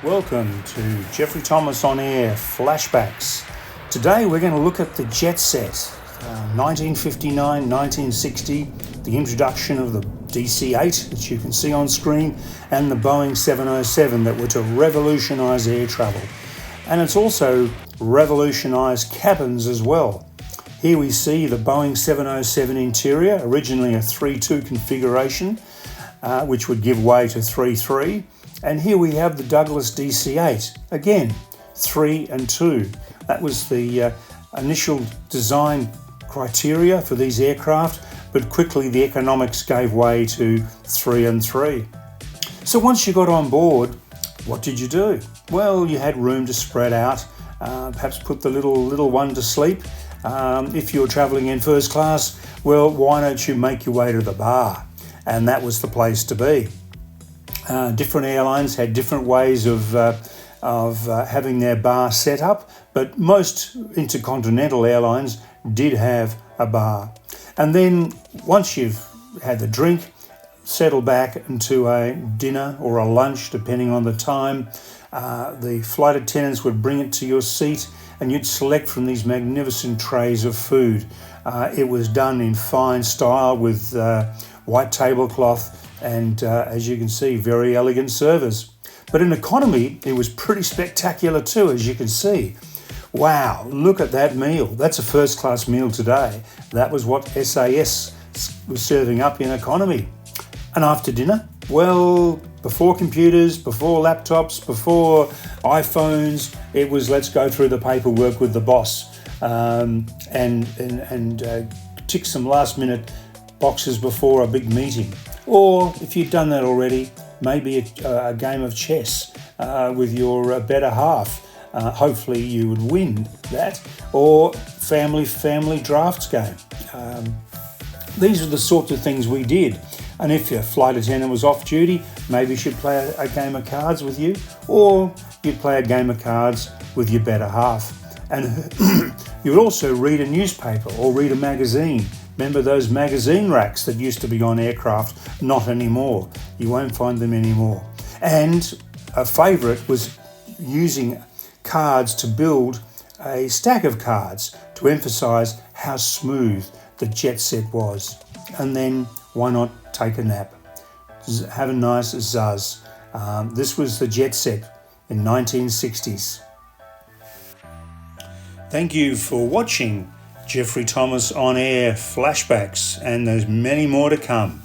Welcome to Jeffrey Thomas on Air Flashbacks. Today we're going to look at the jet set, 1959-1960, the introduction of the DC-8 that you can see on screen, and the Boeing 707 that were to revolutionise air travel. And it's also revolutionised cabins as well. Here we see the Boeing 707 interior, originally a 3-2 configuration, which would give way to 3-3. And here we have the Douglas DC-8, again, 3 and 2. That was the initial design criteria for these aircraft, but quickly the economics gave way to 3 and 3. So once you got on board, what did you do? Well, you had room to spread out, perhaps put the little one to sleep. If you were travelling in first class, well, why don't you make your way to the bar? And that was the place to be. Different airlines had different ways of having their bar set up, but most intercontinental airlines did have a bar. And then once you've had the drink, settle back into a dinner or a lunch, depending on the time. The flight attendants would bring it to your seat and you'd select from these magnificent trays of food. It was done in fine style with white tablecloth and, as you can see, very elegant servers. But in economy, it was pretty spectacular too, as you can see. Wow, look at that meal. That's a first-class meal today. That was what SAS was serving up in economy. And after dinner, well, before computers, before laptops, before iPhones, it was let's go through the paperwork with the boss and tick some last-minute boxes before a big meeting. Or if you'd done that already, maybe a game of chess with your better half. Hopefully you would win that. Or family drafts game. These are the sorts of things we did. And if your flight attendant was off duty, maybe she'd play a game of cards with you, or you'd play a game of cards with your better half. And you would also read a newspaper or read a magazine. Remember those magazine racks that used to be on aircraft? Not anymore. You won't find them anymore. And a favourite was using cards to build a stack of cards to emphasise how smooth the jet set was. And then why not take a nap? Have a nice zuzz. This was the jet set in 1960s. Thank you for watching Jeffrey Thomas on Air Flashbacks, and there's many more to come.